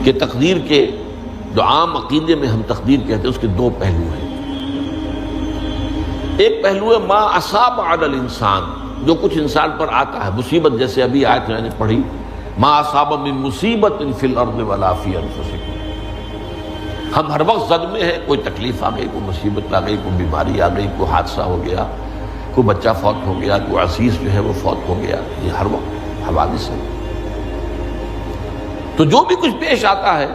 کہ تقدیر کے جو عام عقیدے میں ہم تقدیر کہتے ہیں اس کے دو پہلو ہیں۔ ایک پہلو ہے ما اصاب علی الانسان، جو کچھ انسان پر آتا ہے مصیبت، جیسے ابھی آیت میں نے پڑھی ما اصاب من مصیبت فی الارض ولا فی انفسکم۔ ہم ہر وقت زد میں ہیں، کوئی تکلیف آ گئی، کوئی مصیبت آ گئی، کوئی بیماری آ گئی، کوئی حادثہ ہو گیا، کوئی بچہ فوت ہو گیا، کوئی عزیز جو ہے وہ فوت ہو گیا، یہ ہر وقت حوادث ہے۔ تو جو بھی کچھ پیش آتا ہے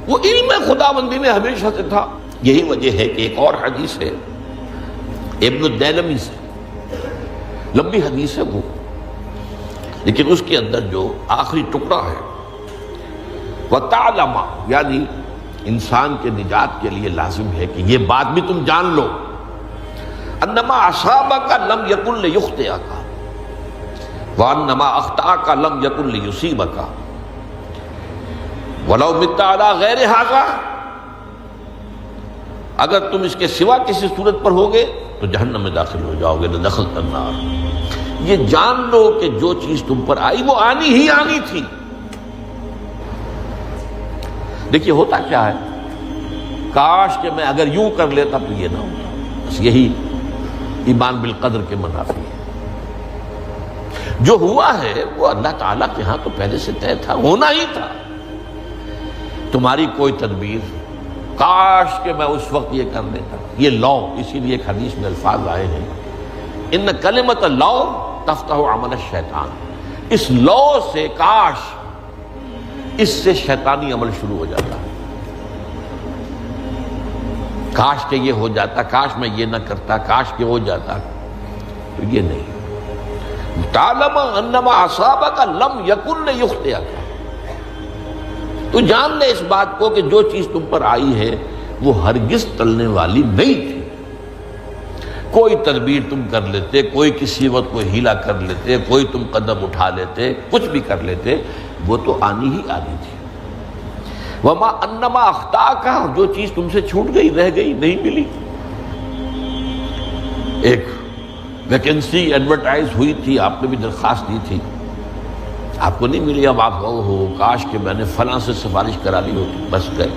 وہ علم خداوندی میں ہمیشہ سے تھا۔ یہی وجہ ہے کہ ایک اور حدیث ہے ابن الدیلمی سے، لمبی حدیث ہے وہ، لیکن اس کے اندر جو آخری ٹکڑا ہے وَتَعْلَمَ، یعنی انسان کے نجات کے لیے لازم ہے کہ یہ بات بھی تم جان لو انما اصابک لم یکن لیخطئک وانما اخطأک لم یکن لیصیبک وَلَوْ مِتَّ عَلَىٰ غَيْرِ هَذَا، اگر تم اس کے سوا کسی صورت پر ہوگے تو جہنم میں داخل ہو جاؤ گے، لَدَخَلْتَ النَّارَ۔ یہ جان لو کہ جو چیز تم پر آئی وہ آنی ہی آنی تھی۔ دیکھیے ہوتا کیا ہے، کاش کہ میں اگر یوں کر لیتا تو یہ نہ ہوتا، بس یہی ایمان بالقدر کے منافی ہے۔ جو ہوا ہے وہ اللہ تعالیٰ کے ہاں تو پہلے سے طے تھا، ہونا ہی تھا۔ تمہاری کوئی تدبیر، کاش کہ میں اس وقت یہ کر لیتا، یہ لو، اسی لیے ایک حدیث میں الفاظ آئے ہیں ان کلمۃ لو تفتح عمل الشیطان، اس لو سے، کاش، اس سے شیطانی عمل شروع ہو جاتا ہے۔ کاش کہ یہ ہو جاتا، کاش میں یہ نہ کرتا، کاش کہ ہو جاتا، تو یہ نہیں۔ تعلم انما اصابک لم یکن لیخطئک، تو جان لے اس بات کو کہ جو چیز تم پر آئی ہے وہ ہرگز ٹلنے والی نہیں تھی۔ کوئی تدبیر تم کر لیتے، کوئی کسی وقت کوئی ہیلا کر لیتے، کوئی تم قدم اٹھا لیتے، کچھ بھی کر لیتے، وہ تو آنی ہی آنی تھی۔ وما انما اخطاک، جو چیز تم سے چھوٹ گئی، رہ گئی، نہیں ملی۔ ایک ویکنسی ایڈورٹائز ہوئی تھی، آپ نے بھی درخواست دی تھی، آپ کو نہیں ملی، اب آپ ہو کاش کہ میں نے فلاں سے سفارش کرا لی ہوتی، بس گئے۔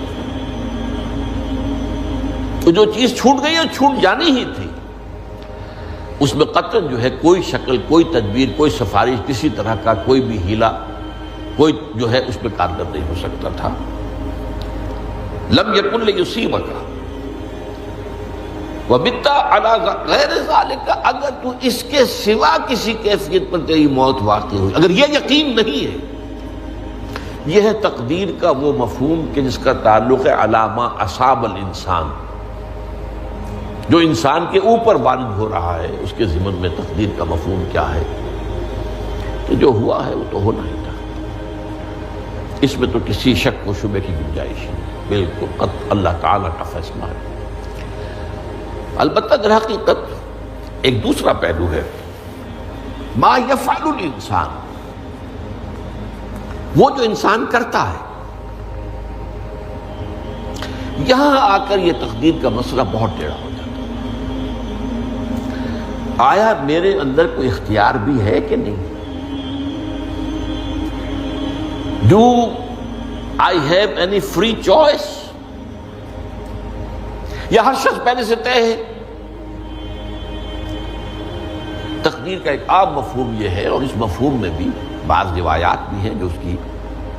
تو جو چیز چھوٹ گئی وہ چھوٹ جانی ہی تھی، اس میں قطعاً جو ہے کوئی شکل، کوئی تدبیر، کوئی سفارش، کسی طرح کا کوئی بھی ہیلا، کوئی جو ہے اس میں کارگر نہیں ہو سکتا تھا۔ لم یکن لیصیبک وَبِتَّ عَلَىٰ غَيْرِ ذَلِكَ، اگر تو اس کے سوا کسی کیفیت پر تیری موت واقع ہوئی، اگر یہ یقین نہیں ہے، یہ ہے تقدیر کا وہ مفہوم کہ جس کا تعلق ہے علامہ اصاب الانسان، جو انسان کے اوپر وارد ہو رہا ہے، اس کے ضمن میں تقدیر کا مفہوم کیا ہے کہ جو ہوا ہے وہ تو ہونا ہی تھا، اس میں تو کسی شک و شبے کی گنجائش نہیں، بالکل قطع اللہ تعالیٰ کا فیصلہ ہے۔ البتہ در حقیقت ایک دوسرا پہلو ہے، ما یفعل الانسان، وہ جو انسان کرتا ہے۔ یہاں آ کر یہ تقدیر کا مسئلہ بہت ٹیڑھا ہو جاتا ہے۔ آیا میرے اندر کوئی اختیار بھی ہے کہ نہیں؟ Do I have any free choice؟ یا ہر شخص پہلے سے طے ہے؟ تقدیر کا ایک عام مفہوم یہ ہے، اور اس مفہوم میں بھی بعض روایات بھی ہیں جو اس کی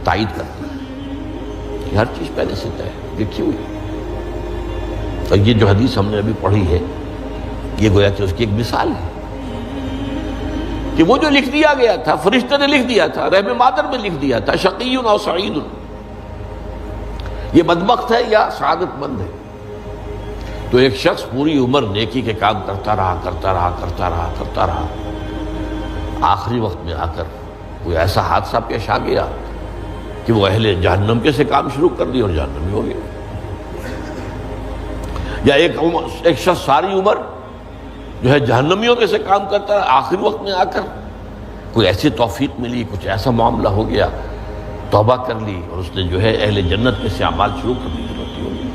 تائید کرتی ہیں کہ ہر چیز پہلے سے طے ہے، لکھی ہوئی۔ اور یہ جو حدیث ہم نے ابھی پڑھی ہے، یہ گویا کہ اس کی ایک مثال ہے کہ وہ جو لکھ دیا گیا تھا، فرشتے نے لکھ دیا تھا، رحم مادر میں لکھ دیا تھا، شقی او سعید، یہ بدبخت ہے یا سعادت مند ہے۔ تو ایک شخص پوری عمر نیکی کے کام کرتا رہا، آخری وقت میں آ کر کوئی ایسا حادثہ پیش آ گیا کہ وہ اہل جہنم کے سے کام شروع کر دیا اور جہنمی ہو گیا۔ یا ایک شخص ساری عمر جو ہے جہنمیوں کے سے کام کرتا رہا، آخری وقت میں آ کر کوئی ایسی توفیق ملی، کچھ ایسا معاملہ ہو گیا، توبہ کر لی اور اس نے جو ہے اہل جنت کے سے اعمال شروع کر دی، ہوتی ہوگی۔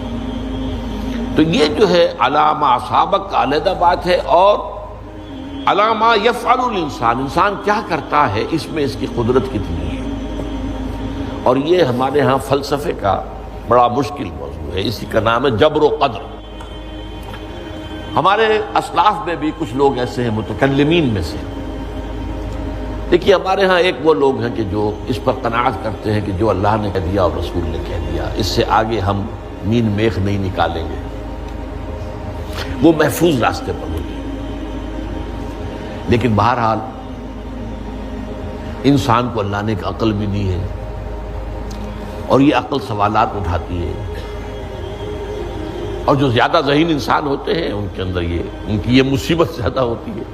تو یہ جو ہے علامہ اصابک کا علیحدہ بات ہے، اور علامہ یفعل الانسان، انسان کیا کرتا ہے، اس میں اس کی قدرت کتنی ہے، اور یہ ہمارے ہاں فلسفے کا بڑا مشکل موضوع ہے، اسی کا نام ہے جبر و قدر۔ ہمارے اسلاف میں بھی کچھ لوگ ایسے ہیں متکلمین میں سے، دیکھیے ہمارے ہاں ایک وہ لوگ ہیں کہ جو اس پر قناعت کرتے ہیں کہ جو اللہ نے کہہ دیا اور رسول نے کہہ دیا، اس سے آگے ہم مین میخ نہیں نکالیں گے، وہ محفوظ راستے پر ہوتے ہیں۔ لیکن بہرحال انسان کو اللہ نے ایک عقل بھی دی ہے، اور یہ عقل سوالات اٹھاتی ہے، اور جو زیادہ ذہین انسان ہوتے ہیں ان کے اندر ان کی یہ مصیبت زیادہ ہوتی ہے،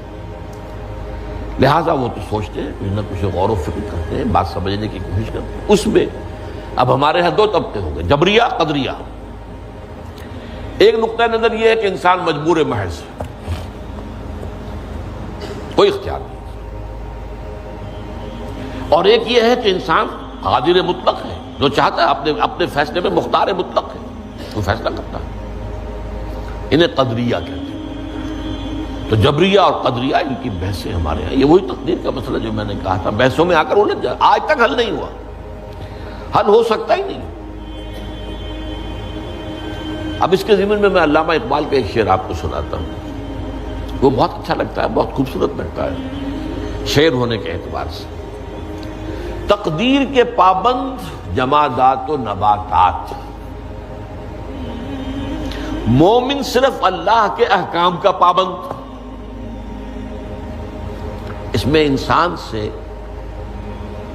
لہٰذا وہ تو سوچتے ہیں، کچھ نہ کچھ غور و فکر کرتے ہیں، بات سمجھنے کی کوشش کرتے ہیں۔ اس میں اب ہمارے ہاں دو طبقے ہو گئے، جبریہ قدریہ۔ ایک نقطہ نظر یہ ہے کہ انسان مجبور محض ہے، کوئی اختیار نہیں، اور ایک یہ ہے کہ انسان قادر مطلق ہے، جو چاہتا ہے اپنے فیصلے میں مختار مطلق ہے، وہ فیصلہ کرتا ہے۔ انہیں قدریہ کہتے ہیں۔ تو جبریہ اور قدریہ ان کی بحثیں ہمارے ہیں، یہ وہی تقدیر کا مسئلہ جو میں نے کہا تھا، بحثوں میں آ کر الجھ جائے، آج تک حل نہیں ہوا، حل ہو سکتا ہی نہیں۔ اب اس کے ضمن میں علامہ اقبال کا ایک شعر آپ کو سناتا ہوں، وہ بہت اچھا لگتا ہے، بہت خوبصورت لگتا ہے شعر ہونے کے اعتبار سے۔ تقدیر کے پابند جمادات و نباتات، مومن صرف اللہ کے احکام کا پابند۔ اس میں انسان سے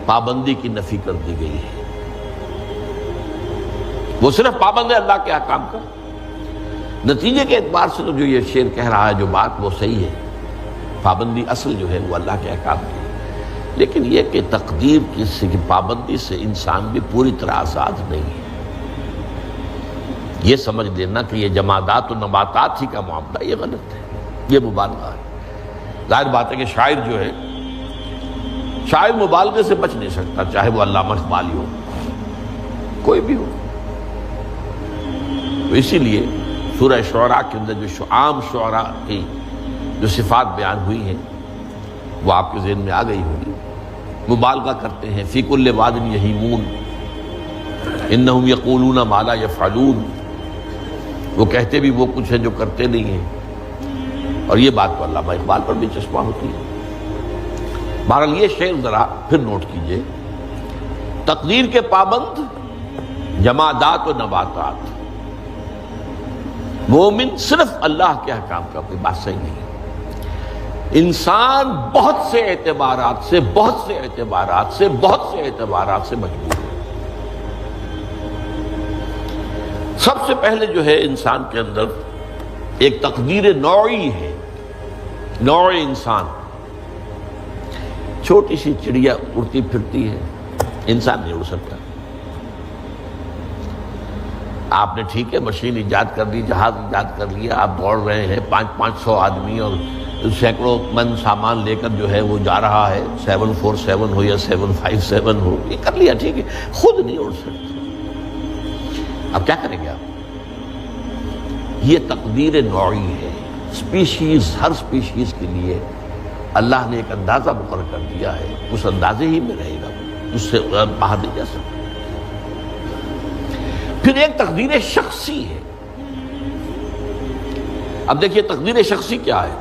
پابندی کی نفی کر دی گئی ہے، وہ صرف پابند ہے اللہ کے احکام کا۔ نتیجے کے اعتبار سے تو جو یہ شعر کہہ رہا ہے، جو بات وہ صحیح ہے، پابندی اصل جو ہے وہ اللہ کے احکام کی، لیکن یہ کہ تقدیر کی پابندی سے انسان بھی پوری طرح آزاد نہیں ہے۔ یہ سمجھ لینا کہ یہ جمادات و نباتات ہی کا معاملہ، یہ غلط ہے، یہ مبالغہ ہے۔ ظاہر بات ہے کہ شاعر جو ہے، شاعر مبالغے سے بچ نہیں سکتا، چاہے وہ علامہ اقبال ہی ہو، کوئی بھی ہو۔ تو اسی لیے سورہ شعراء کے اندر جو عام شعراء کی جو صفات بیان ہوئی ہیں وہ آپ کے ذہن میں آ گئی ہوگی۔ مبالغہ کرتے ہیں، فی کل واد یہیمون انہم یقولون ما لا یفعلون، وہ کہتے بھی وہ کچھ ہے جو کرتے نہیں ہیں، اور یہ بات تو علامہ اقبال پر بھی چشمہ ہوتی ہے۔ بہرحال یہ شعر ذرا پھر نوٹ کیجئے، تقدیر کے پابند جمادات و نباتات، مومن صرف اللہ کے احکام کا، کوئی بات صحیح نہیں۔ انسان بہت سے اعتبارات سے مجبور ہے۔ سب سے پہلے جو ہے انسان کے اندر ایک تقدیر نوعی ہے، نوع انسان۔ چھوٹی سی چڑیا اڑتی پھرتی ہے، انسان نہیں اڑ سکتا۔ آپ نے ٹھیک ہے مشین ایجاد کر دی، جہاز ایجاد کر لیا، آپ دوڑ رہے ہیں 500 آدمی اور سینکڑوں من سامان لے کر جو ہے وہ جا رہا ہے، 747 ہو یا 757 ہو، یہ کر لیا ٹھیک ہے، خود نہیں اڑ سکتے۔ اب کیا کریں گے آپ؟ یہ تقدیر نوعی ہے، سپیشیز، ہر سپیشیز کے لیے اللہ نے ایک اندازہ مقرر کر دیا ہے، اس اندازے ہی میں رہے گا، اس سے باہر نہیں جا سکتا۔ پھر ایک تقدیر شخصی ہے۔ اب دیکھیے تقدیر شخصی کیا ہے؟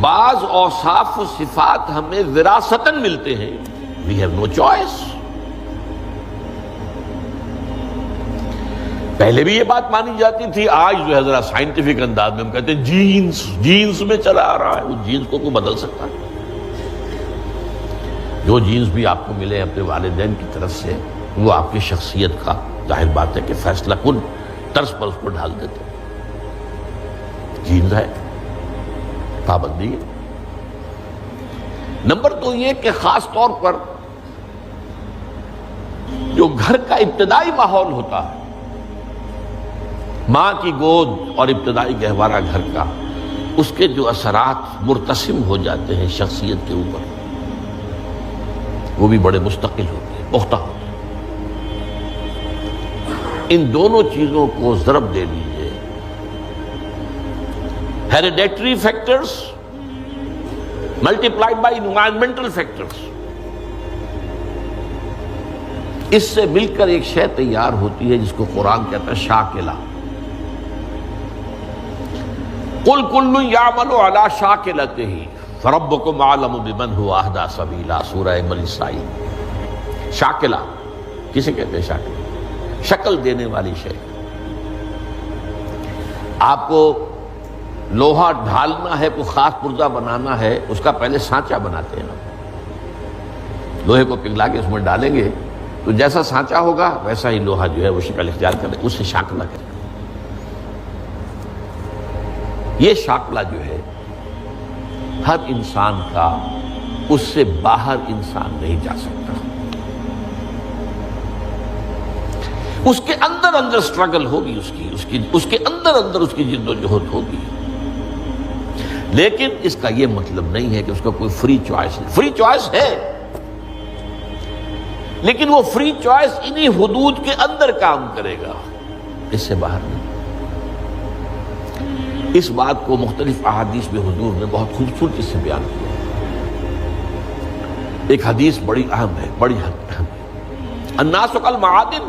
بعض اوصاف و صفات ہمیں وراثتاً ملتے ہیں، we have no choice۔ پہلے بھی یہ بات مانی جاتی تھی، آج جو ہے ذرا سائنٹیفک انداز میں ہم کہتے ہیں جینز میں چلا آ رہا ہے، وہ جینز کو کوئی بدل سکتا ہے؟ جو جینز بھی آپ کو ملے اپنے والدین کی طرف سے، وہ آپ کی شخصیت کا ظاہر بات ہے کہ فیصلہ کن طرز پر اس کو ڈھال دیتے ہیں۔ جینز ہے، پابندی ہے۔ نمبر 2 یہ کہ خاص طور پر جو گھر کا ابتدائی ماحول ہوتا ہے، ماں کی گود اور ابتدائی گہوارہ گھر کا، اس کے جو اثرات مرتسم ہو جاتے ہیں شخصیت کے اوپر، وہ بھی بڑے مستقل ہوتے ہیں، پختہ ہوتے ہیں۔ ان دونوں چیزوں کو ضرب دے لیجئے، hereditary factors multiplied by environmental factors, اس سے مل کر ایک شے تیار ہوتی ہے جس کو قرآن کہتا ہے شاکلہ. قل کل یعمل علی شاکلتہ فربکم اعلم بمن هو اہدی سبیلا. سورہ بنی اسرائیل. شاکلہ کسے کہتے ہیں؟ شاکلہ شکل دینے والی شے. آپ کو لوہا ڈھالنا ہے، کوئی خاص پرزہ بنانا ہے، اس کا پہلے سانچہ بناتے ہیں. لوہے کو پگھلا کے اس میں ڈالیں گے تو جیسا سانچہ ہوگا ویسا ہی لوہا جو ہے وہ شکل اختیار کرے، اسے شاکلہ کہتے ہیں. یہ شاکلہ جو ہے ہر انسان کا، اس سے باہر انسان نہیں جا سکتا. اس کے اندر اندر سٹرگل ہوگی، اس کے اندر اس کی جد و جہد ہوگی. لیکن اس کا یہ مطلب نہیں ہے کہ اس کا کوئی فری چوائس ہے. فری چوائس ہے، لیکن وہ فری چوائس انہی حدود کے اندر کام کرے گا، اس سے باہر نہیں. اس بات کو مختلف احادیث میں حضور نے بہت خوبصورتی سے بیان کیا. ایک حدیث بڑی اہم ہے، بڑی اہم ہے. الناس کالمعادن،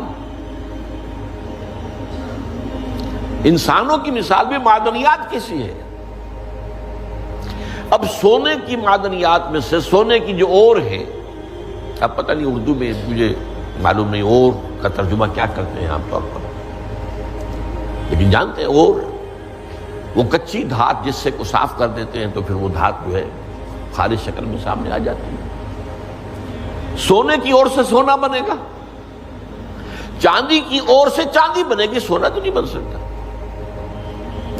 انسانوں کی مثال بھی معدنیات کیسی ہے. اب سونے کی معدنیات میں سے سونے کی جو اور ہے، اب پتہ نہیں اردو میں مجھے معلوم نہیں اور کا ترجمہ کیا کرتے ہیں عام طور پر، لیکن جانتے ہیں اور وہ کچی دھات جس سے کو صاف کر دیتے ہیں تو پھر وہ دھات جو ہے خالص شکل میں سامنے آ جاتی ہے. سونے کی اور سے سونا بنے گا، چاندی کی اور سے چاندی بنے گی، سونا تو نہیں بن سکتا.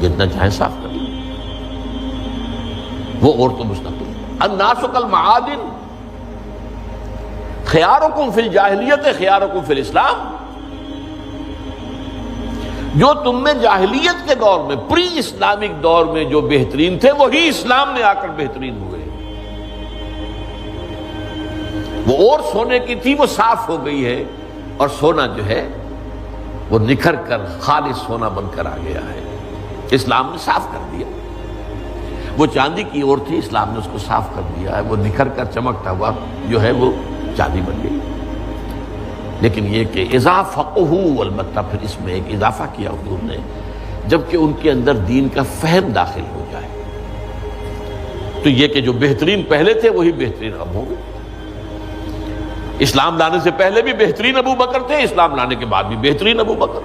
جتنا چاہے صاف کر لیں، وہ اور تو مستقل. الناس کالمعادن خیارکم فی الجاہلیت خیارکم فی الاسلام. جو تم میں جاہلیت کے دور میں، پری اسلامک دور میں جو بہترین تھے، وہی اسلام میں آ کر بہترین ہوئے. وہ اور سونے کی تھی، وہ صاف ہو گئی ہے، اور سونا جو ہے وہ نکھر کر خالص سونا بن کر آ گیا ہے. اسلام نے صاف کر دیا. وہ چاندی کی اور تھی، اسلام نے اس کو صاف کر دیا ہے، وہ نکھر کر چمکتا ہوا جو ہے وہ چاندی بن گئی. لیکن یہ کہ اذا فقہوا، البتہ پھر اس میں ایک اضافہ کیا حضور نے، جبکہ ان کے اندر دین کا فہم داخل ہو جائے تو یہ کہ جو بہترین پہلے تھے وہی بہترین اب ہوں گے. اسلام لانے سے پہلے بھی بہترین ابو بکر تھے، اسلام لانے کے بعد بھی بہترین ابو بکر.